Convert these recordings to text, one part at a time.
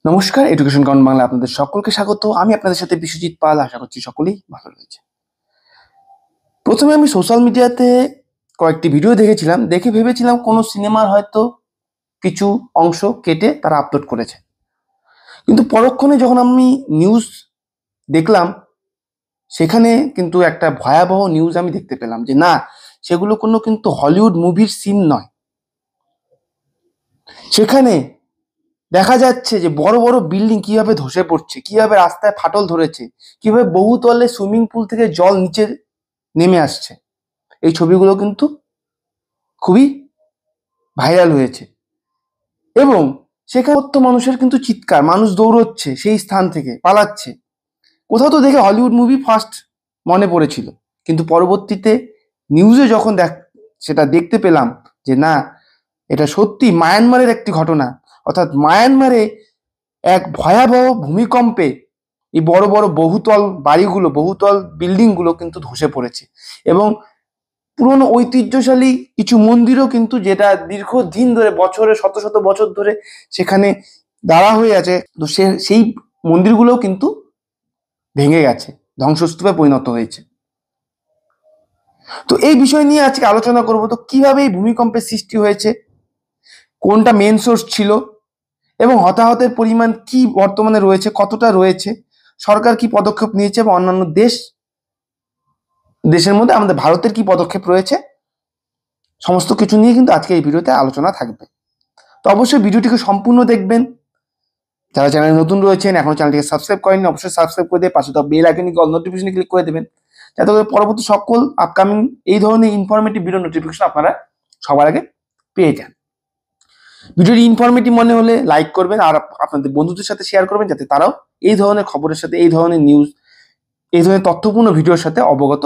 নমস্কার, education count Bangla আপনাদের সকলকে স্বাগত। আমি আপনাদের সাথে বিশ্বজিৎ পাল। আশা করছি সকলেই ভালো রয়েছে। প্রথমে আমি সোশ্যাল মিডিয়াতে কয়েকটি ভিডিও দেখেছিলাম, দেখে ভেবেছিলাম কোনো সিনেমার হয়তো কিছু অংশ কেটে তারা আপলোড করেছে, কিন্তু পরক্ষণে যখন আমি নিউজ দেখলাম সেখানে কিন্তু একটা ভয়াবহ নিউজ আমি দেখতে পেলাম যে না, সেগুলো কোনো কিন্তু হলিউড মুভির সিন নয়। সেখানে দেখা যাচ্ছে যে বড় বড় বিল্ডিং কিভাবে ধসে পড়ছে, কিভাবে রাস্তায় ফাটল ধরেছে, কিভাবে বহুতলে সুইমিং পুল থেকে জল নিচে নেমে আসছে। এই ছবিগুলো কিন্তু খুবই ভাইরাল হয়েছে এবং সেখানে তো মানুষের কিন্তু চিৎকার, মানুষ দৌড়চ্ছে সেই স্থান থেকে, পালাচ্ছে। কোথাও তো দেখে হলিউড মুভি ফার্স্ট মনে পড়েছিল, কিন্তু পরবর্তীতে নিউজে যখন সেটা দেখতে পেলাম যে না, এটা সত্যি মায়ানমারের একটি ঘটনা। অর্থাৎ মায়ানমারে এক ভয়াবহ ভূমিকম্পে এই বড় বড় বহুতল বাড়িগুলো, বহুতল বিল্ডিংগুলো কিন্তু ধসে পড়েছে এবং পুরনো ঐতিহ্যশালী কিছু মন্দিরও কিন্তু, যেটা দীর্ঘদিন ধরে, বছরে শত শত বছর ধরে সেখানে দাঁড়া হয়ে আছে, তো সেই মন্দিরগুলোও কিন্তু ভেঙে গেছে, ধ্বংসস্তূপে পরিণত হয়েছে। তো এই বিষয় নিয়ে আজকে আলোচনা করব। তো কিভাবে এই ভূমিকম্পের সৃষ্টি হয়েছে, কোনটা মেন সোর্স ছিল এবং হতাহতের পরিমাণ কি বর্তমানে রয়েছে, কতটা রয়েছে, সরকার কি পদক্ষেপ নিয়েছে এবং অন্যান্য দেশের মধ্যে আমাদের ভারতের কি পদক্ষেপ রয়েছে, সমস্ত কিছু নিয়ে কিন্তু আজকে এই ভিডিওতে আলোচনা থাকবে। তো অবশ্যই ভিডিওটিকে সম্পূর্ণ দেখবেন। যারা চ্যানেলে নতুন রয়েছেন, এখনো চ্যানেলটিকে সাবস্ক্রাইব করেননি, অবশ্যই সাবস্ক্রাইব করে দিয়ে পাশে তো বেল আইকনে অল নোটিফিকেশন ক্লিক করে দেবেন, যাতে করে পরবর্তী সকল আপকামিং এই ধরনের ইনফরমেটিভ ভিডিও নোটিফিকেশন আপনারা সবার আগে পেয়ে যান। ভিডিওটি ইনফরমেটিভ মনে হলে লাইক করবেন আর আপনাদের বন্ধুদের সাথে শেয়ার করবেন, যাতে তারাও এই ধরনের খবরের সাথে, এই ধরনের নিউজ, এই ধরনের তথ্যপূর্ণ ভিডিওর সাথে অবগত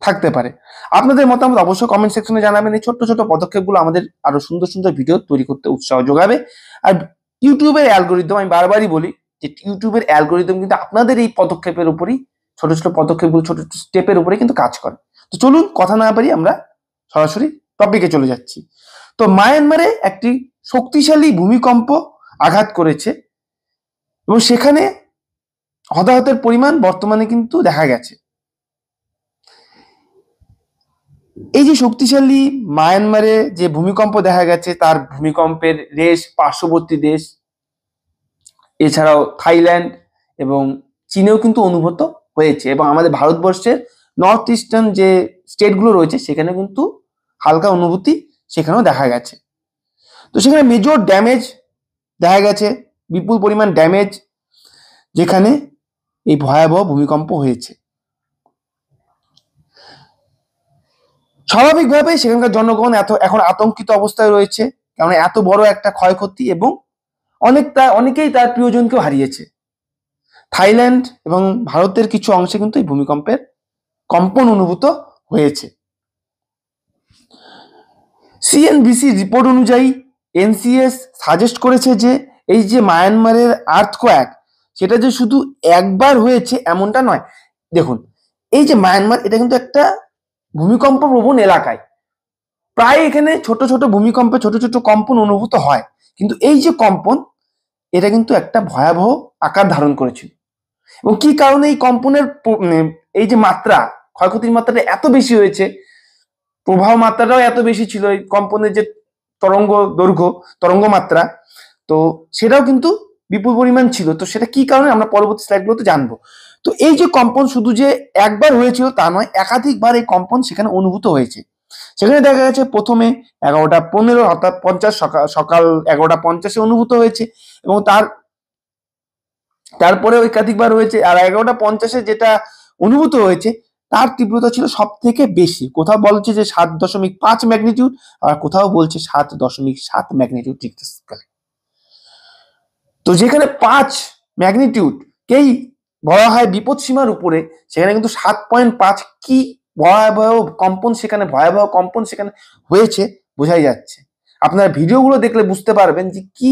থাকতে পারে। আপনাদের মতামত অবশ্যই কমেন্ট সেকশনে জানাবেন। এই ছোট্ট ছোট্ট পদক্ষেপগুলো আমাদের আরো সুন্দর সুন্দর ভিডিও তৈরি করতে উৎসাহ যোগাবে। আর ইউটিউবের অ্যালগোরিদম, আমি বারবারই বলি যে ইউটিউবের অ্যালগোরিদম কিন্তু আপনাদের এই পদক্ষেপের উপরই, ছোট ছোট পদক্ষেপগুলো, ছোট ছোট স্টেপের উপরে কিন্তু কাজ করে। তো চলুন কথা না পারি আমরা সরাসরি টপিকে চলে যাচ্ছি। তো মায়ানমারে একটি শক্তিশালী ভূমিকম্প আঘাত করেছে এবং সেখানে হতাহতের পরিমাণ বর্তমানে কিন্তু দেখা গেছে। এই যে শক্তিশালী মায়ানমারে যে ভূমিকম্প দেখা গেছে, তার ভূমিকম্পের রেশ পার্শ্ববর্তী দেশ, এছাড়াও থাইল্যান্ড এবং চীনেও কিন্তু অনুভূত হয়েছে এবং আমাদের ভারতবর্ষের নর্থ ইস্টার্ন যে স্টেটগুলো রয়েছে সেখানে কিন্তু হালকা অনুভূতি সেখানেও দেখা গেছে। তো সেখানে মেজর ড্যামেজ দেখা গেছে, বিপুল পরিমাণ ড্যামেজ, যেখানে এই ভয়াবহ ভূমিকম্প হয়েছে। স্বাভাবিকভাবে সেখানকার জনগণ এখন আতঙ্কিত অবস্থায় রয়েছে, কারণ এত বড় একটা ক্ষয়ক্ষতি এবং অনেকেই তার প্রিয়জনকেও হারিয়েছে। থাইল্যান্ড এবং ভারতের কিছু অংশে কিন্তু এই ভূমিকম্পের কম্পন অনুভূত হয়েছে। সিএনবিসি রিপোর্ট অনুযায়ী এনসিএস সাজেস্ট করেছে যে এই যে মায়ানমারের আর্থকোয়াক, সেটা যে শুধু একবার হয়েছে এমনটা নয়। দেখুন, এই যে মায়ানমার, এটা কিন্তু একটা ভূমিকম্প প্রবণ এলাকায়, প্রায় এখানে ছোট ছোট ভূমিকম্পে ছোট ছোট কম্পন অনুভূত হয়, কিন্তু এই যে কম্পন, এটা কিন্তু একটা ভয়াবহ আকার ধারণ করেছিল। এবং কি কারণে এই কম্পনের এই যে মাত্রা, ক্ষয়ক্ষতির মাত্রাটা এত বেশি হয়েছে, প্রবাহ মাত্রাটাও এত বেশি ছিল, এই কম্পনের যে তরঙ্গ দৈর্ঘ্য, তরঙ্গ মাত্রা, তো সেটাও কিন্তু বিপুল পরিমাণ ছিল। তো সেটা কি কারণে আমরা পরবর্তী স্লাইডগুলোতে জানবো। তো এই যে কম্পন শুধু যে একবার হয়েছিল তা নয়, একাধিকবার এই কম্পন সেখানে অনুভূত হয়েছে। সেখানে দেখা গেছে প্রথমে 11:15 অর্থাৎ 50 সকাল 11:50 অনুভূত হয়েছে এবং তারপরেও একাধিকবার হয়েছে। আর 11:50 যেটা অনুভূত হয়েছে তার তীব্রতা ছিল সব থেকে বেশি। কোথাও বলছে যে 7.5 ম্যাগনিটিউড, আর কোথাও বলছে 7.7 ম্যাগনিটিউড রিক্টার স্কেলে। তো যেখানে 5 ম্যাগনিটিউডকেই বলা হয় বিপদ সীমার উপরে, সেখানে কিন্তু 7.5 কি ভয়াবহ কম্পন সেখানে হয়েছে বোঝাই যাচ্ছে। আপনারা ভিডিওগুলো দেখলে বুঝতে পারবেন যে কি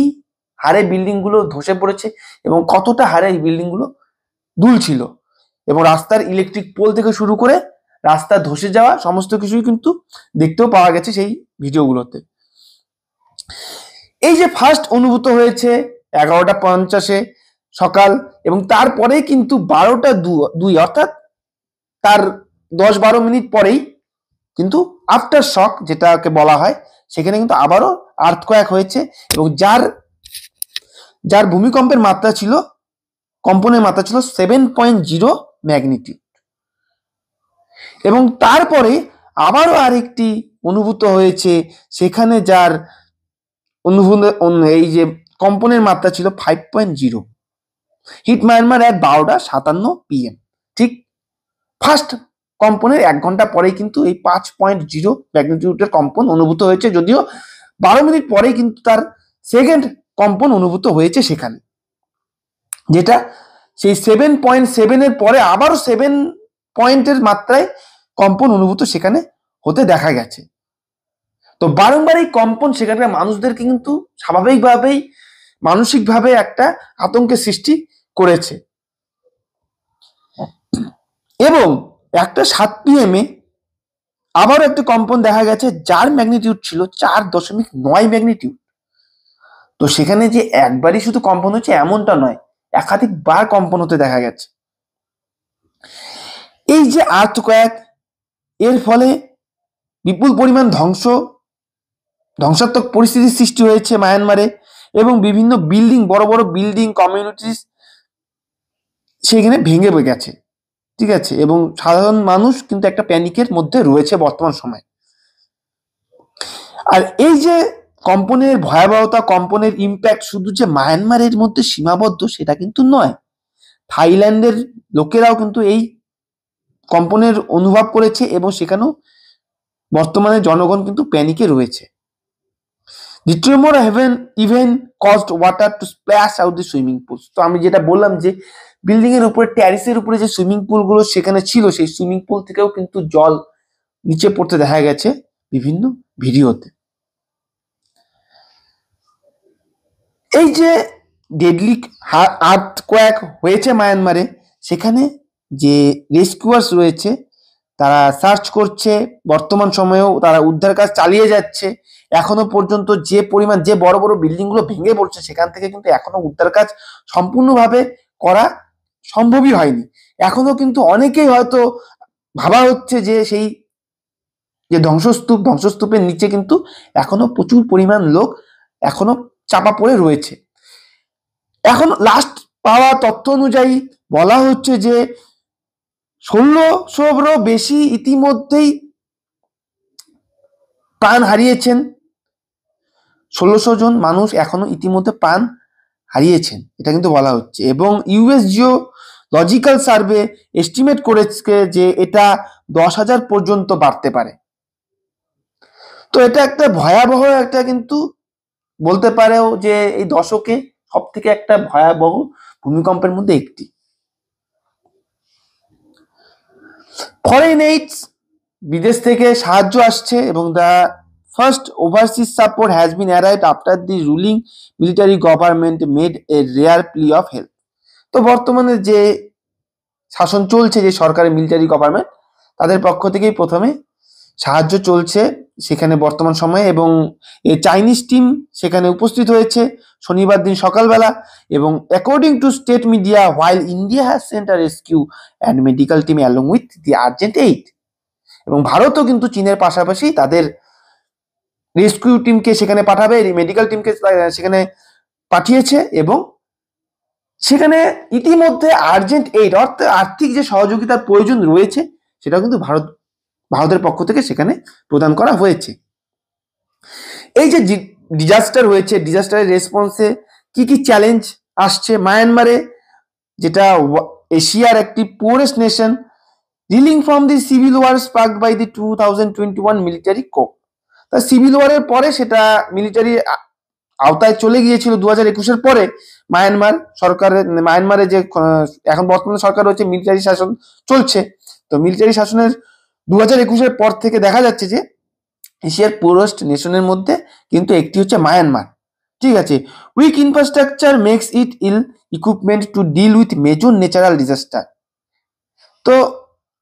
হারে বিল্ডিং গুলো ধসে পড়েছে এবং কতটা হারে এই বিল্ডিং গুলো দুলছিল এবং রাস্তার ইলেকট্রিক পোল থেকে শুরু করে রাস্তা ধসে যাওয়া সমস্ত কিছুই কিন্তু দেখতেও পাওয়া গেছে সেই ভিডিওগুলোতে। এই যে ফার্স্ট অনুভূত হয়েছে 11:50 সকাল, এবং তারপরে কিন্তু 12:02 অর্থাৎ তার 10-12 মিনিট পরেই কিন্তু আফটার শক যেটাকে বলা হয়, সেখানে কিন্তু আবারও আর্থকোয়াক হয়েছে, এবং যার ভূমিকম্পের মাত্রা ছিল, কম্পনের মাত্রা ছিল 7.0 ম্যাগনিটিউড। এবং তারপরে আবারও আরেকটি অনুভূত হয়েছে, সেখানে যার এই যে কম্পনের মাত্রা ছিল 5.0। Hit Myanmar at 12:57 PM। ঠিক ফার্স্ট কম্পনের 1 ঘন্টা পরেই কিন্তু এই 5.0 ম্যাগনিটিউডের কম্পন অনুভূত হয়েছে, যদিও 12 মিনিট পরেই কিন্তু তার সেকেন্ড কম্পন অনুভূত হয়েছে সেখানে, যেটা সেই 7.7 এর পরে আবারও 7 পয়েন্টের মাত্রায় কম্পন অনুভূত সেখানে হতে দেখা গেছে। তো বারংবার এই কম্পন সেখানকার মানুষদেরকে কিন্তু স্বাভাবিকভাবেই মানসিকভাবে একটা আতঙ্কের সৃষ্টি করেছে। এবং 1:07 PM আবারও একটা কম্পন দেখা গেছে, যার ম্যাগনিটিউড ছিল 4.9 ম্যাগনিটিউড। তো সেখানে যে একবারই শুধু কম্পন হচ্ছে এমনটা নয়, একাধিকবার কম্পন হতে দেখা গেছে। এই যে আর্থকোয়াক, এর ফলে বিপুল পরিমাণ ধ্বংসাত্মক পরিস্থিতির সৃষ্টি হয়েছে মায়ানমারে, এবং বিভিন্ন বিল্ডিং, বড় বড় বিল্ডিং কমিউনিটিস সেখানে ভেঙে গেছে। ঠিক আছে, এবং সাধারণ মানুষ কিন্তু একটা প্যানিকের মধ্যে রয়েছে বর্তমান সময়। আর এই যে কম্পনের ভয়াবহতা, কম্পনের ইম্প্যাক্ট শুধু যে মায়ানমারের মধ্যে সীমাবদ্ধ সেটা কিন্তু নয়, থাইল্যান্ডের লোকেরাও কিন্তু এই কম্পনের অনুভব করেছে, এবং সেখানেও বর্তমানে জনগণ কিন্তু প্যানিকে রয়েছে। The tremor even caused water to splash out the swimming pools। তো আমি যেটা বললাম যে বিল্ডিং এর উপরে, ট্যারিসের উপরে যে সুইমিং পুল গুলো সেখানে ছিল, সেই সুইমিং পুল থেকেও কিন্তু জল নিচে পড়তে দেখা গেছে বিভিন্ন ভিডিওতে। এই যে ডেডলি আর্থকোয়াক হয়েছে মায়ানমারে, সেখানে যে রেস্কিউয়ার্স রয়েছে তারা সার্চ করছে, বর্তমান সময়েও তারা উদ্ধার কাজ চালিয়ে যাচ্ছে। এখনো পর্যন্ত যে পরিমাণ, যে বড় বড় বিল্ডিং গুলো ভেঙে পড়ছে সেখান থেকে কিন্তু এখনো উদ্ধার কাজ সম্পূর্ণভাবে করা সম্ভবই হয়নি। এখনো কিন্তু অনেকেই হয়তো ভাবা হচ্ছে যে সেই যে ধ্বংসস্তূপের নিচে কিন্তু এখনো প্রচুর পরিমাণ লোক এখনো চাপা পড়ে রয়েছে। এখন লাস্ট পাওয়া তথ্য অনুযায়ী বলা হচ্ছে যে 1600-এরও বেশি ইতিমধ্যেই প্রাণ হারিয়েছেন। 1600 জন মানুষ এখনো ইতিমধ্যে প্রাণ হারিয়েছেন, এটা কিন্তু বলা হচ্ছে। এবং ইউএস জিওলজিক্যাল সার্ভে এস্টিমেট করেছে যে এটা 10,000 পর্যন্ত বাড়তে পারে। তো এটা একটা ভয়াবহ, একটা কিন্তু বলতে পারেও যে এই দশকে সব থেকে একটা ভয়াবহ ভূমিকম্পের মধ্যে একটি। ফরেন এইডস, বিদেশ থেকে সাহায্য আসছে, এবং the first overseas support has been arrived after the ruling military government made a rare plea of help. তো বর্তমানে যে শাসন চলছে, যে সরকারি মিলিটারি গভর্নমেন্ট, তাদের পক্ষ থেকেই প্রথমে সাহায্য চলছে সেখানে বর্তমান সময়ে, এবং এই চাইনিজ টিম সেখানে উপস্থিত হয়েছে শনিবার দিন সকালবেলা। এবং according to state media, while India has Saint a rescue and medical team along with the urgent aid. এবং ভারতও কিন্তু চীনের পাশাপাশি তাদের রেস্কিউ টিমকে সেখানে পাঠাবে, মেডিকেল টিমকে সেখানে পাঠিয়েছে, এবং সেখানে ইতিমধ্যে আর্জেন্ট এইড অর্থাৎ আর্থিক যে সহযোগিতার প্রয়োজন রয়েছে সেটা কিন্তু ভারতের পক্ষ থেকে সেখানে প্রদান করা হয়েছে। এই যে ডিজাস্টার হয়েছে, ডিজাস্টারের রেসপন্সে কি কি চ্যালেঞ্জ আসছে মায়ানমারে, যেটা এশিয়ার একটি poorest nation, reeling from the civil war sparked by the 2021 military coup. তা সিভিল ওয়ারের পরে সেটা মিলিটারি আওতায় চলে গিয়েছিল 2021-এর পরে। মায়ানমারে যে এখন বর্তমানে সরকার রয়েছে, মিলিটারি শাসন চলছে। তো মিলিটারি শাসনের 2021-এর পর থেকে দেখা যাচ্ছে যে এশিয়ার পুয়ারেস্ট নেশনের মধ্যে কিন্তু একটি হচ্ছে মায়ানমার। ঠিক আছে, weak infrastructure makes it ill equipment to deal with major natural disaster. তো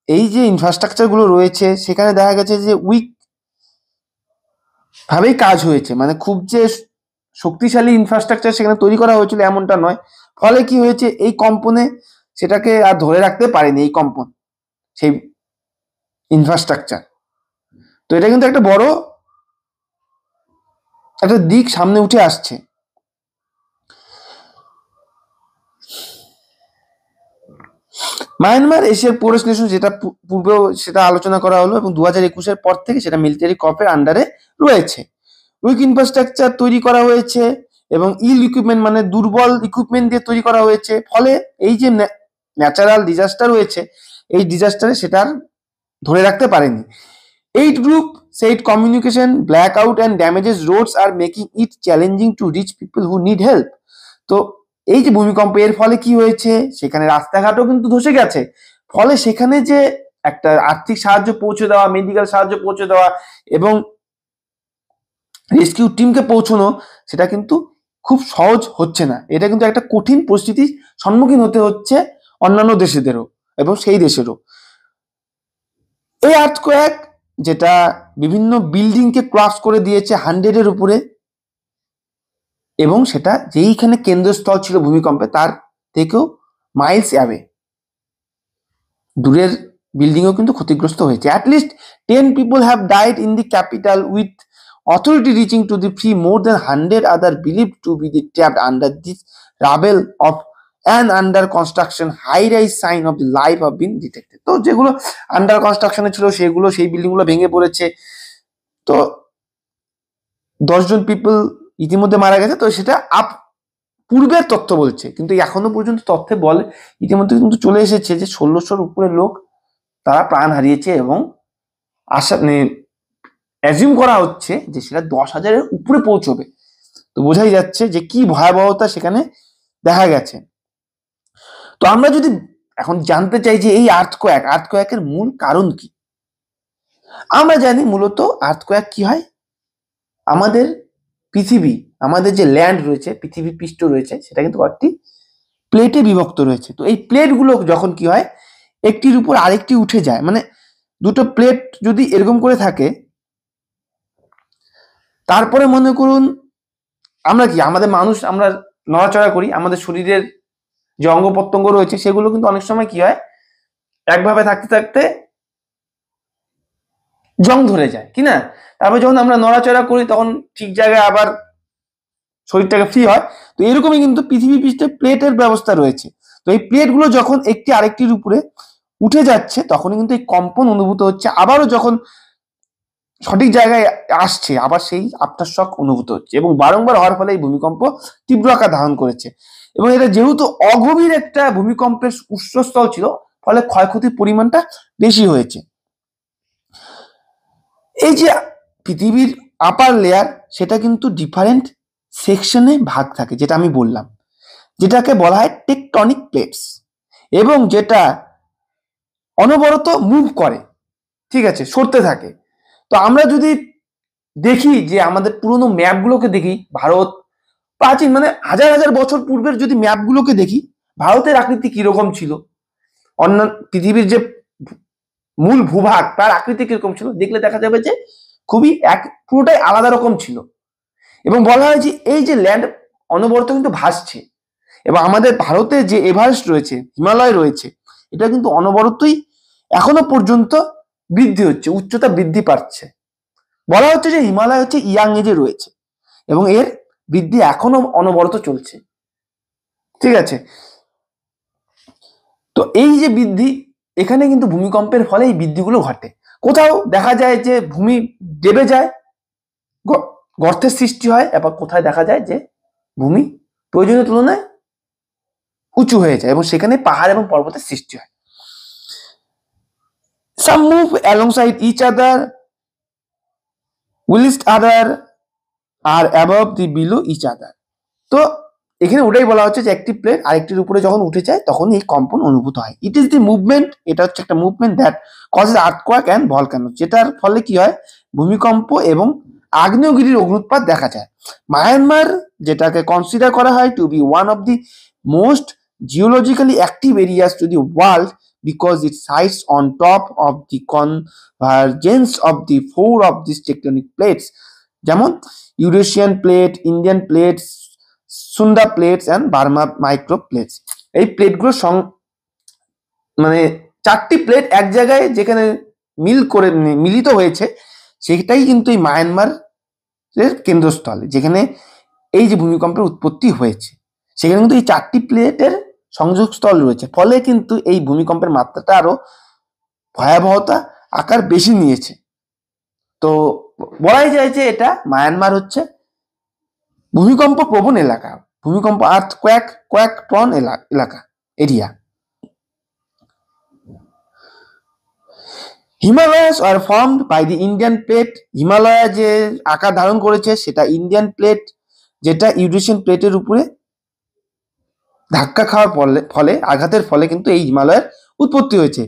এই যে ইনফ্রাস্ট্রাকচার গুলো রয়েছে সেখানে দেখা গেছে যে উইক ভাবেই কাজ হয়েছে, মানে খুব যে শক্তিশালী ইনফ্রাস্ট্রাকচার সেখানে তৈরি করা হয়েছিল এমনটা নয়। ফলে কি হয়েছে, এই কম্পনে সেটাকে আর ধরে রাখতে পারেনি, এই কম্পন সেই ইনফ্রাস্ট্রাকচার। তো এটা কিন্তু একটা বড় একটা দিক সামনে উঠে আসছে। মায়ানমার এশিয়ার পোরেস্ট নেশন, যেটা পূর্বেও সেটা আলোচনা করা হলো, এবং 2021-এর পর থেকে সেটা মিলিটারি কপের আন্ডারে রয়েছে। উইক ইনফ্রাস্ট্রাকচার তৈরি করা হয়েছে এবং ইকুইপমেন্ট মানে দুর্বল ইকুইপমেন্ট দিয়ে তৈরি করা হয়েছে। ফলে এই যে ন্যাচারাল ডিজাস্টার হয়েছে, এই ডিজাস্টারে সেটা আর ধরে রাখতে পারেনি। 8 group said communication blackout and damages roads are making it challenging to reach people who need help. তো এই যে ভূমিকম্প, এর ফলে কি হয়েছে, সেখানে রাস্তাঘাটও কিন্তু ধসে গেছে। ফলে সেখানে যে একটা আর্থিক সাহায্য পৌঁছে দেওয়া, মেডিকেল সাহায্য পৌঁছে দেওয়া এবং রেস্কিউ টিমকে পৌঁছানো, সেটা কিন্তু খুব সহজ হচ্ছে না। এটা কিন্তু একটা কঠিন পরিস্থিতির সম্মুখীন হতে হচ্ছে অন্যান্য দেশেদেরও এবং সেই দেশেরও। এই আর্থকোয়াক, যেটা বিভিন্ন বিল্ডিংকে ক্রাশ করে দিয়েছে 100-এর উপরে, এবং সেটা যেইখানে কেন্দ্রস্থল ছিল ভূমিকম্পে তার থেকেও মাইলস অ্যাওয়ে দূরের বিল্ডিংও কিন্তু ক্ষতিগ্রস্ত হয়েছে। At least 10 people have died in the capital, with authority reaching to the free more than 100 other believed to be trapped under this rubble of an under construction high-rise sign of the life have been detected. তো যেগুলো under কনস্ট্রাকশনে ছিল সেগুলো, সেই বিল্ডিংগুলো ভেঙে পড়েছে। তো 10 জন পিপল ইতিমধ্যে মারা গেছে। তো সেটা পূর্বের তথ্য বলছে, কিন্তু এখনো পর্যন্ত তথ্যে বলে ইতিমধ্যে কিন্তু চলে এসেছে যে 1600-র উপরে লোক তারা প্রাণ হারিয়েছে, এবং অ্যাজিউম করা হচ্ছে যে সেটা 10,000-এর উপরে পৌঁছবে। তো বোঝাই যাচ্ছে যে কি ভয়াবহতা সেখানে দেখা গেছে। তো আমরা যদি এখন জানতে চাই যে এই আর্থকোয়াকের মূল কারণ কি, আমরা জানি মূলত আর্থকোয়াক কি হয়, আমাদের পৃথিবী, আমাদের যে ল্যান্ড রয়েছে, পৃথিবী পৃষ্ঠ রয়েছে, সেটা কিন্তু কয়েকটি প্লেটে বিভক্ত রয়েছে। তো এই প্লেটগুলো যখন কি হয়, একটির উপর আরেকটি উঠে যায়, মানে দুটো প্লেট যদি এরকম করে থাকে, তারপরে মনে করুন আমরা কি, আমাদের মানুষ আমরা নড়াচড়া করি, আমাদের শরীরের যে অঙ্গ প্রত্যঙ্গ রয়েছে সেগুলো কিন্তু অনেক সময় কি হয়, একভাবে থাকতে থাকতে জং ধরে যায়, কি না? তারপর যখন আমরা নড়াচড়া করি তখন ঠিক জায়গায় আবার শরীরটাকে ফ্রি হয়। তো এরকমই কিন্তু পৃথিবী পৃষ্ঠে প্লেটের ব্যবস্থা রয়েছে। তো এই প্লেটগুলো যখন একটি আরেকটির উপরে উঠে যাচ্ছে তখনই কিন্তু এই কম্পন অনুভূত হচ্ছে, আবারও যখন সঠিক জায়গায় আসছে আবার সেই আফটার শক অনুভূত হচ্ছে, এবং বারংবার হওয়ার ফলে এই ভূমিকম্প তীব্র আকার ধারণ করেছে। এবং এটা যেহেতু অগভীর একটা ভূমিকম্পের উৎসস্থল ছিল, ফলে ক্ষয়ক্ষতির পরিমাণটা বেশি হয়েছে। এই যে পৃথিবীর আপার লেয়ার, সেটা কিন্তু ডিফারেন্ট সেকশনে ভাগ থাকে, যেটা আমি বললাম, যেটাকে বলা হয় টেকটনিক প্লেটস, এবং যেটা অনবরত মুভ করে, ঠিক আছে, সরতে থাকে। তো আমরা যদি দেখি যে আমাদের পুরনো ম্যাপগুলোকে দেখি, ভারত প্রাচীন মানে হাজার হাজার বছর পূর্বের যদি ম্যাপগুলোকে দেখি, ভারতের আকৃতি কিরকম ছিল, অন্য পৃথিবীর যে মূল ভূভাগ তার আকৃতি কিরকম ছিল, দেখলে দেখা যাবে যে খুবই পুরোটাই আলাদা রকম ছিল। এবং বলা হয় যে এই যে ল্যান্ড অনবরত কিন্তু ভাসছে, এবং আমাদের ভারতে যে এভারেস্ট রয়েছে, হিমালয় রয়েছে, এটা কিন্তু অনবরতই এখনো পর্যন্ত বৃদ্ধি হচ্ছে, উচ্চতা বৃদ্ধি পাচ্ছে। বলা হচ্ছে যে হিমালয় হচ্ছে ইয়াং এজে রয়েছে এবং এর বৃদ্ধি এখনো অনবরত চলছে, ঠিক আছে। তো এই যে বৃদ্ধি, এখানে কিন্তু ভূমিকম্পের ফলে এই বৃদ্ধিগুলো ঘটে। কোথাও দেখা যায় যে ভূমি দেবে যায়, গর্তের সৃষ্টি হয়, আবার কোথায় দেখা যায় যে ভূমি প্রয়োজনীয় তুলনায় উঁচু হয়ে যায় এবং সেখানে পাহাড় এবং পর্বতের সৃষ্টি হয়। Some move alongside each other, whilst other are above the below each other. তো এখানে ওটাই বলা হচ্ছে যে একটি প্লেট আরেকটির উপরে যখন উঠে যায় তখন এই কম্পন অনুভূত হয়। ইট ইজ দি মুভমেন্ট, এটা হচ্ছে একটা movement that causes earthquake and volcano, যেটার ফলে কি হয়, ভূমিকম্প এবং আগ্নেয়গিরির অগ্নুৎপাত দেখা যায়। মায়ানমার, যেটাকে কনসিডার করা হয় to be one of the most geologically active areas to the world because it sites on top of the convergence of the four of these tectonic plates, যেমন Eurasian plate, Indian plates, সুন্দা plates and Burma micro plates. এই প্লেটগুলো মানে 4টি plate এক জায়গায় যেখানে মিলিত হয়েছে, সেটাই কিন্তু এই মায়ানমারের কেন্দ্রস্থল, যেখানে এই যে ভূমিকম্পের উৎপত্তি হয়েছে, সেখানে কিন্তু এই 4টি প্লেটের সংযোগস্থল রয়েছে। ফলে কিন্তু এই ভূমিকম্পের মাত্রাটা আরো ভয়াবহতা আকার বেশি নিয়েছে। তো বলাই যায় যে এটা মায়ানমার হচ্ছে ভূমিকম্প প্রবণ এলাকা, ভূমিকম্প কোয়াক প্রন এলাকা area. Himalayas are formed by the Indian plate. Himalaya যে আকার ধারণ করেছে সেটা ইন্ডিয়ান প্লেট, যেটা ইউরেশিয়ান প্লেটের উপরে ধাক্কা খাওয়ার ফলে আঘাতের ফলে কিন্তু এই হিমালয়ের উৎপত্তি হয়েছে।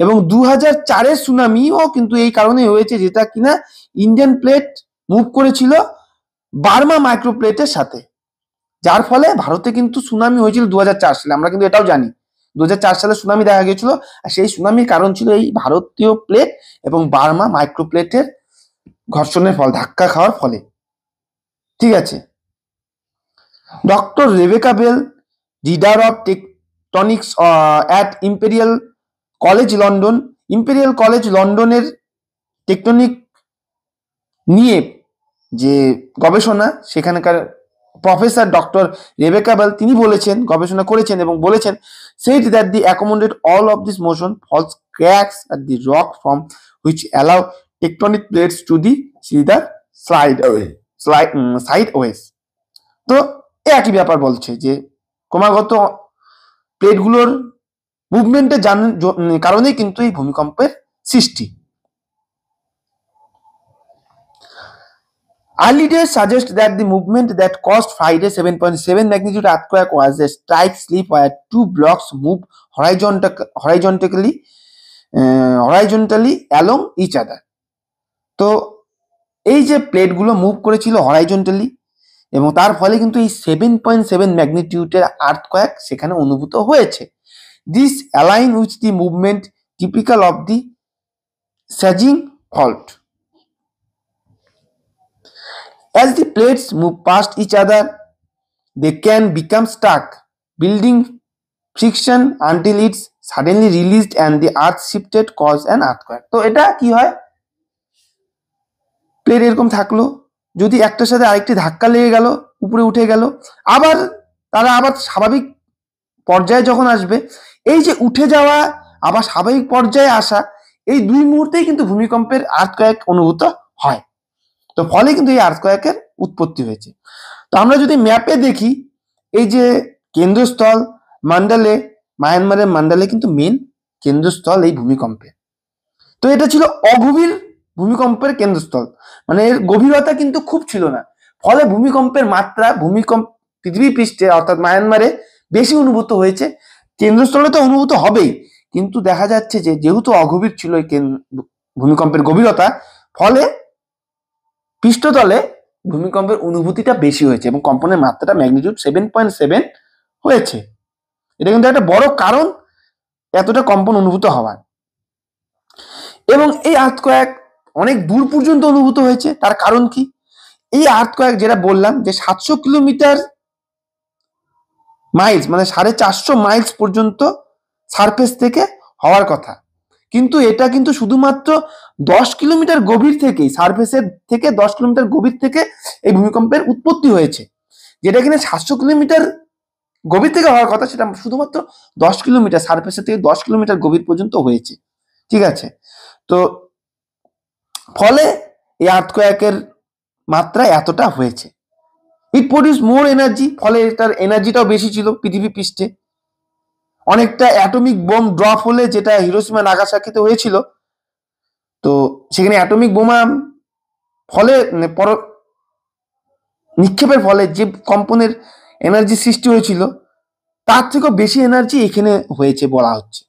এবং 2004-এর সুনামিও কিন্তু এই কারণে হয়েছে, যেটা কিনা ইন্ডিয়ান প্লেট মুভ করেছিল বার্মা মাইক্রো প্লেটের সাথে, যার ফলে ভারতে কিন্তু সুনামি হয়েছিল 2004 সালে। আমরা কিন্তু এটাও জানি 2004 সালে সুনামি দেখা গিয়েছিল, আর সেই সুনামির কারণ ছিল এই ভারতীয় প্লেট এবং বার্মা মাইক্রো প্লেটের ঘর্ষণের ফল, ধাক্কা খাওয়ার ফলে। ঠিক আছে। Doctor Rebecca Bell, reader of tectonics at Imperial College লন্ডনের টেকটনিক নিয়ে যে গবেষণা, সেখানকার প্রফেসর ডক্টর রেবেকা বেল তিনি গবেষণা করেছেন এবং বলেছেন, said that the accommodate all of this motion falls cracks at the rock form which allow tectonic plates to the sideways. তো একই ব্যাপার বলছে যে ক্রমাগত প্লেটগুলোর মুভমেন্টের কারণেই কিন্তু এই ভূমিকম্পের সৃষ্টি। Early days suggest that the movement that caused Friday 7.7 magnitude earthquake was a strike slip where 2 blocks moved horizontally along each other. তো এই যে প্লেটগুলো মুভ করেছিল হরাইজন্টালি, এবং তার ফলে কিন্তু এই 7.7 ম্যাগনিটিউডের আর্থকোয়েক সেখানে অনুভূত হয়েছে। This align with the movement typical of the Sagaing fault. As the plates move past each other, they can become stuck, building friction until it's suddenly released and the earth shifted cause an earthquake. তো এটা কি হয়, plate এরকম থাকলো, যদি একটার সাথে আরেকটি ধাক্কা লেগে গেল, উপরে উঠে গেল, তারা আবার স্বাভাবিক পর্যায়ে যখন আসবে, এই যে উঠে যাওয়া আবার স্বাভাবিক পর্যায়ে আসা, এই দুই মুহূর্তেই কিন্তু ভূমিকম্পের আর্থকোয়েক অনুভূত হয়। তো ফলে কিন্তু এই আর্থকোয়েকের উৎপত্তি হয়েছে। তো আমরা যদি ম্যাপে দেখি, এই যে কেন্দ্রস্থল মায়ানমারের মান্ডালে কিন্তু মেন কেন্দ্রস্থল এই ভূমিকম্পে। তো এটা ছিল অগভীর ভূমিকম্পের কেন্দ্রস্থল, মানে এর গভীরতা কিন্তু খুব ছিল না, ফলে ভূমিকম্পের মাত্রা পৃথিবী পৃষ্ঠে অর্থাৎ মায়ানমারে বেশি অনুভূত হয়েছে। কেন্দ্রস্থলে তো অনুভূত হবেই, কিন্তু দেখা যাচ্ছে যে যেহেতু অগভীর ছিল এই ভূমিকম্পের গভীরতা, ফলে পৃষ্ঠতলে ভূমিকম্পের অনুভূতিটা বেশি হয়েছে এবং কম্পনের মাত্রাটা ম্যাগনিটিউড 7.7 হয়েছে। এটা কিন্তু একটা বড় কারণ এতটা কম্পন অনুভূত হওয়ার। এবং এই আর্থকোয়েক অনেক দূর পর্যন্ত অনুভূত হয়েছে। তার কারণ কি, এই আর্থকোয়েক যেটা বললাম যে 700 কিলোমিটার মাইলস মানে 450 মাইলস পর্যন্ত সারফেস থেকে হওয়ার কথা, কিন্তু এটা কিন্তু শুধুমাত্র 10 কিলোমিটার গভীর থেকেই, সারফেসের থেকে 10 কিলোমিটার গভীর থেকে এই ভূমিকম্পের উৎপত্তি হয়েছে। যেটা কিনা 700 কিলোমিটার গভীর থেকে হওয়ার কথা, সেটা শুধুমাত্র 10 কিলোমিটার, সারফেসের থেকে 10 কিলোমিটার গভীর পর্যন্ত হয়েছে। ঠিক আছে। তো ফলে এই আর্থকোয়েকের মাত্রা এতটা হয়েছে। ইট প্রডিউস মোর এনার্জি, ফলে এটার এনার্জিটাও বেশি ছিল পৃথিবী পৃষ্ঠে। অনেকটা অ্যাটমিক বোম ড্রপ হলে যেটা হিরোশিমা নাগাসাকিতে হয়েছিল, তো সেখানে অ্যাটমিক বোমা ফলে নিক্ষেপের ফলে যে কম্পনের এনার্জি সৃষ্টি হয়েছিল, তার থেকেও বেশি এনার্জি এখানে হয়েছে বলা হচ্ছে।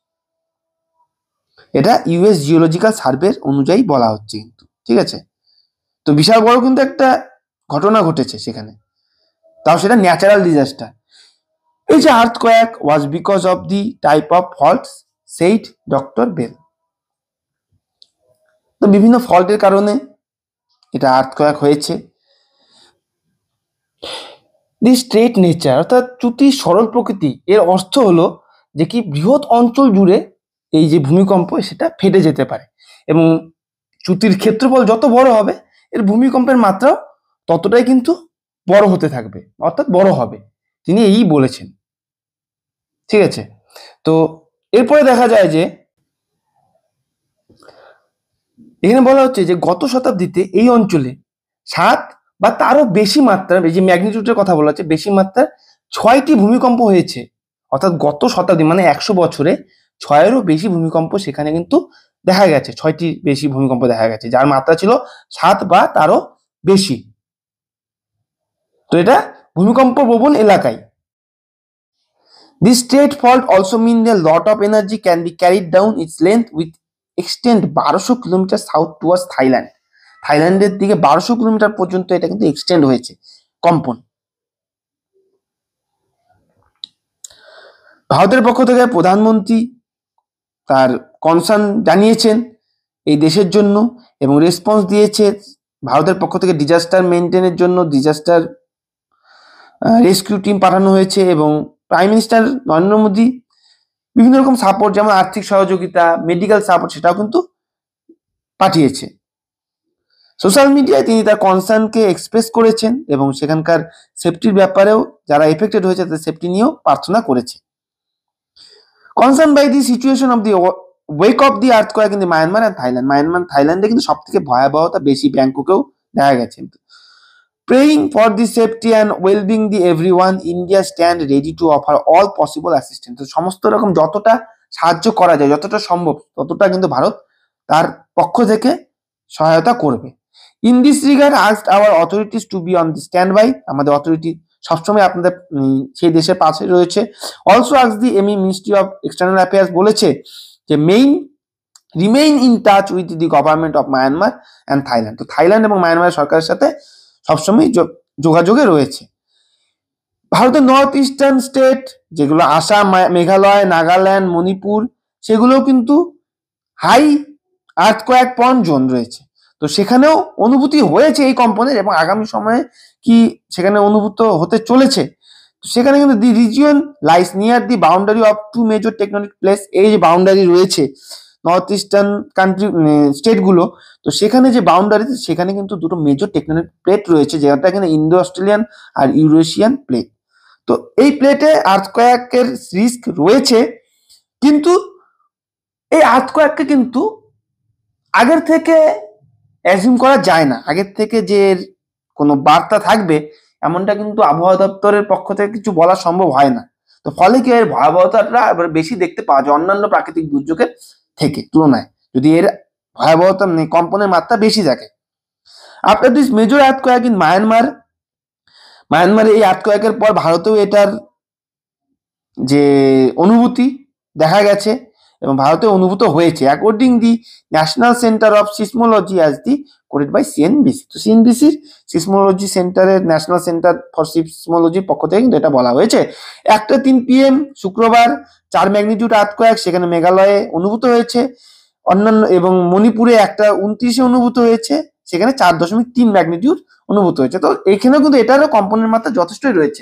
এটা ইউএস জিওলজিক্যাল সার্ভে অনুযায়ী বলা হচ্ছে কিন্তু। ঠিক আছে। তো বিশাল বড় কিন্তু একটা ঘটনা ঘটেছে সেখানে, তাও সেটা ন্যাচারাল ডিজাস্টার। এই যে earthquake was because of the type of faults, said doctor Bell. তো বিভিন্ন ফল্টের কারণে এটা আর্থকোয়াক হয়েছে। দি স্ট্রেট নেচার অর্থাৎ চ্যুতি সরল প্রকৃতি, এর অর্থ হলো যে কি বৃহৎ অঞ্চল জুড়ে এই যে ভূমিকম্প সেটা ফেটে যেতে পারে, এবং চ্যুতির ক্ষেত্রফল যত বড় হবে এর ভূমিকম্পের মাত্রাও ততটাই কিন্তু বড় হতে থাকবে, অর্থাৎ বড় হবে। তিনি এই বলেছেন। ঠিক আছে, তো এরপরে দেখা যায় যে এখানে বলা হচ্ছে যে গত শতাব্দীতে এই অঞ্চলে 7 বা তারও বেশি মাত্রার, এই যে ম্যাগনিটিউডের কথা বলা হচ্ছে, বেশি মাত্রার 6টি ভূমিকম্প হয়েছে। অর্থাৎ গত শতাব্দী মানে 100 বছরে 6-এরও বেশি ভূমিকম্প সেখানে কিন্তু দেখা গেছে। 6টি বেশি ভূমিকম্প দেখা গেছে, যার মাত্রা ছিল 7 বা তারও বেশি। তো এটা ভূমিকম্প প্রবণ এলাকায়। This straight fault also mean a lot of energy can be carried down its length with extend 1200 kilometre south towards Thailand. থাইল্যান্ডের দিকে 1200 কিলোমিটার পর্যন্ত এটা কিন্তু এক্সটেন্ড হয়েছে কম্পন। ভারতের পক্ষ থেকে প্রধানমন্ত্রী তার কনসার্ন জানিয়েছেন এই দেশের জন্য, এবং রেসপন্স দিয়েছে। ভারতের পক্ষ থেকে ডিজাস্টার মেনটেনের জন্য ডিজাস্টার রেস্কিউ টিম পাঠানো হয়েছে, এবং প্রাইম মিনিস্টার নরেন্দ্র মোদী বিভিন্ন রকম সাপোর্ট, যেমন আর্থিক সহযোগিতা, মেডিকেল সাপোর্ট, সেটাও কিন্তু পাঠিয়েছে। সোশ্যাল মিডিয়ায় তিনি তার কনসার্নকে এক্সপ্রেস করেছেন, এবং সেখানকার সেফটির ব্যাপারেও যারা এফেক্টেড হয়েছে তাদের সেফটি নিয়েও প্রার্থনা করেছে। Concern by the situation of the wake of the earthquake in the Myanmar and Thailand. থাইল্যান্ডে কিন্তু সব থেকে ভয়াবহতা বেশি, ব্যাংককেও দেখা গেছে। Praying for the safety and well-being the everyone, India stand ready to offer all possible assistance. তো সমস্ত রকম যতটা সাহায্য করা যায়, যতটা সম্ভব ততটা কিন্তু ভারত তার পক্ষ থেকে সহায়তা করবে। In this regard, asked our authorities to be on the standby. আমাদের অথরিটি সবসময় আপনাদের সেই দেশের পাশে রয়েছে। Also asked the Ministry of External Affairs বলেছে যে remain in touch with the government of Myanmar and Thailand. তো থাইল্যান্ড এবং মায়ানমার সরকারের সাথে সবসময় যোগাযোগে রয়েছে। ভারতের নর্থ ইস্টার্ন স্টেট যেগুলো আসাম, মেঘালয়, নাগাল্যান্ড, মণিপুর, সেগুলোও কিন্তু হাই আর্থকোয়েক প্রন জোন রয়েছে। তো সেখানেও অনুভূতি হয়েছে এই কম্পনের, এবং আগামী সময়ে কি সেখানে অনুভূত হতে চলেছে। তো সেখানে কিন্তু the region lies near the boundary of two major tectonic plates. এই যে বাউন্ডারি রয়েছে নর্থ ইস্টার্ন কান্ট্রি স্টেটগুলো, তো সেখানে যে বাউন্ডারি, সেখানে কিন্তু দুটো মেজর টেকটনিক প্লেট রয়েছে, যেটা কিনা ইন্দো অস্ট্রেলিয়ান আর ইউরেশিয়ান প্লেট। তো এই প্লেটে আর্থকোয়েকের রিস্ক রয়েছে, কিন্তু এই আর্থকোয়েককে কিন্তু আগের থেকে অ্যাজিউম করা যায় না। আগের থেকে যে কোনো বার্তা থাকবে এমনটা কিন্তু আবহাওয়া দপ্তরের পক্ষ থেকে কিছু বলা সম্ভব হয় না। তো ফলে কি এর ভয়াবহতাটা এবার বেশি দেখতে পাওয়া যায় অন্যান্য প্রাকৃতিক দুর্যোগের থেকে তুলনায়, যদি এর ভয়াবহতা কম্পনের মাত্রা বেশি থাকে। After this major earthquake in মায়ানমারে এই আর্থকোয়েকের পর ভারতেও এটার যে অনুভূতি দেখা গেছে এবং ভারতে অনুভূত হয়েছে। According the National Centre of Seismology as the quoted by CNBC. তো সিএনবিসির সিসমোলজি সেন্টারের, ন্যাশনাল সেন্টার ফর সিসমোলজির পক্ষ থেকে কিন্তু এটা বলা হয়েছে। 1টা 3 PM শুক্রবার 4 ম্যাগনিটিউড আর্থকোয়েক সেখানে মেঘালয়ে অনুভূত হয়েছে, অন্যান্য এবং মণিপুরে 1টা 29-এ অনুভূত হয়েছে, সেখানে 4.3 ম্যাগনিটিউড অনুভূত হয়েছে। তো এখানেও কিন্তু এটারও কম্পনের মাত্রা যথেষ্টই রয়েছে।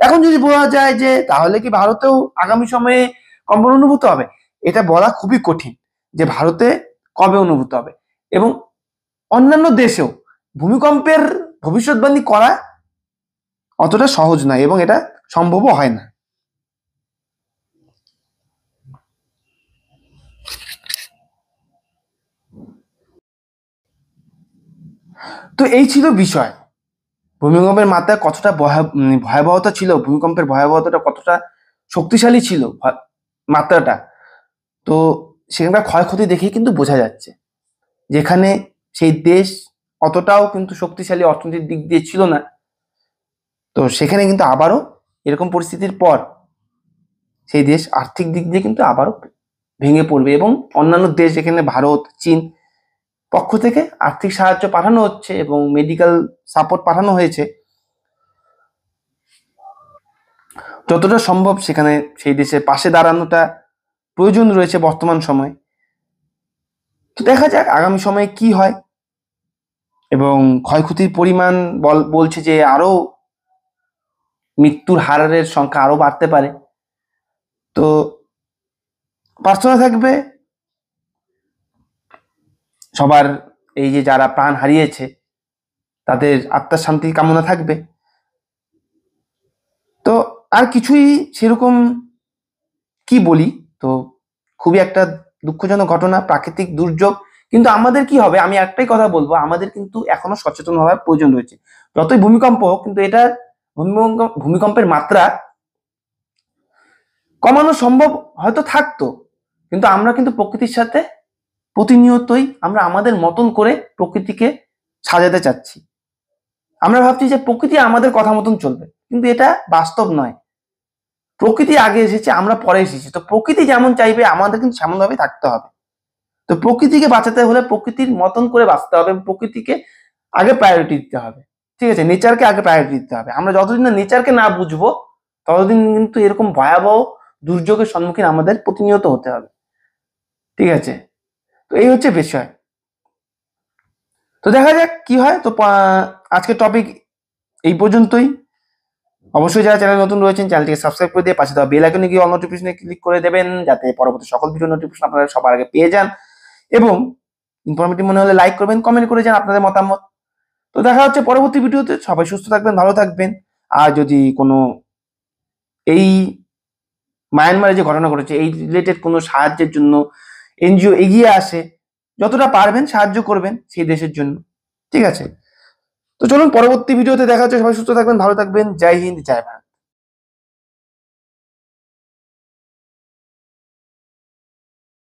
এখন যদি বলা যায় যে তাহলে কি ভারতেও আগামী সময়ে কম্পন অনুভূত হবে, এটা বলা খুবই কঠিন যে ভারতে কবে অনুভূত হবে, এবং অন্যান্য দেশেও ভূমিকম্পের ভবিষ্যৎবাণী করা অতটা সহজ নয়, এবং এটা সম্ভবও হয় না। তো এই ছিল বিষয়, ভূমিকম্পের মাত্রা কতটা ভয়াবহতা ছিল, ভূমিকম্পের ভয়াবহতাটা কতটা শক্তিশালী ছিল মাত্রাটা। তো সেখানকার ক্ষয়ক্ষতি দেখেই কিন্তু বোঝা যাচ্ছে, যেখানে সেই দেশ অতটাও কিন্তু শক্তিশালী অর্থনৈতিক দিক দিয়ে ছিল না, তো সেখানে কিন্তু আবারও এরকম পরিস্থিতির পর সেই দেশ আর্থিক দিক দিয়ে কিন্তু আবারও ভেঙে পড়বে, এবং অন্যান্য দেশ যেখানে ভারত, চীন পক্ষ থেকে আর্থিক সাহায্য পাঠানো হচ্ছে এবং মেডিকেল সাপোর্ট পাঠানো হয়েছে, যতটা সম্ভব সেখানে সেই দেশের পাশে দাঁড়ানোটা প্রয়োজন রয়েছে বর্তমান সময়ে। তো দেখা যাক আগামী সময়ে কি হয়। এবং ক্ষয়ক্ষতির পরিমাণ বলছে যে আরো মৃত্যুর হারের সংখ্যা আরো বাড়তে পারে। তো প্রার্থনা থাকবে সবার, এই যে যারা প্রাণ হারিয়েছে তাদের আত্মার শান্তি কামনা থাকবে। তো আর কিছুই সেরকম কি বলি, তো খুবই একটা দুঃখজনক ঘটনা, প্রাকৃতিক দুর্যোগ। কিন্তু আমাদের কি হবে, আমি একটাই কথা বলবো, আমাদের কিন্তু এখনো সচেতন হওয়ার প্রয়োজন রয়েছে। যতই ভূমিকম্প হোক, কিন্তু এটা ভূমিকম্পের মাত্রা কমানো সম্ভব হয়তো থাকতো, কিন্তু আমরা কিন্তু প্রকৃতির সাথে প্রতিনিয়তই আমরা আমাদের মতন করে প্রকৃতিকে সাজাতে চাচ্ছি। আমরা ভাবছি যে প্রকৃতি আমাদের কথা মতন চলবে, কিন্তু এটা বাস্তব নয়। প্রকৃতি আগে এসেছে, আমরা পরে এসেছি। তো প্রকৃতি যেমন চাইবে আমাদের কিন্তু সেমন ভাবে থাকতে হবে। তো প্রকৃতিকে বাঁচাতে হলে প্রকৃতির মতন করে বাঁচতে হবে, প্রকৃতিকে আগে প্রায়োরিটি দিতে হবে। ঠিক আছে, নেচারকে আগে প্রায়োরিটি দিতে হবে। আমরা যতদিন না নেচারকে না বুঝবো ততদিন কিন্তু এরকম ভয়াবহ দুর্যোগের সম্মুখীন আমাদের প্রতিনিয়ত হতে হবে। ঠিক আছে, তো এই হচ্ছে বিষয়। তো দেখা যাক কি হয়। তো আজকের টপিক এই পর্যন্তই। অবশ্যই যারা চ্যানেল নতুন রয়েছেন চ্যানেলটিকে সাবস্ক্রাইব করে দিয়ে পাশে দেওয়া বেল আইকনে গিয়ে অল নোটিফিকেশনে ক্লিক করে দেবেন, যাতে পরবর্তী সকল ভিডিও নোটিফিকেশন আপনারা সবার আগে পেয়ে যান। এবং ইনফরমেটিভ মনে হলে লাইক করবেন, কমেন্ট করে যান আপনাদের মতামত। তো দেখা হচ্ছে পরবর্তী ভিডিওতে। সবাই সুস্থ থাকবেন, ভালো থাকবেন। আর যদি কোনো এই মায়ানমারে যে ঘটনা ঘটেছে এই রিলেটেড কোনো সাহায্যের জন্য এনজিও এগিয়ে আসে, যতটা পারবেন সাহায্য করবেন সেই দেশের জন্য। ঠিক আছে, তো চলুন পরবর্তী ভিডিওতে দেখা হচ্ছে। সবাই সুস্থ থাকবেন, ভালো থাকবেন। জয় হিন্দ, জয় ভারত।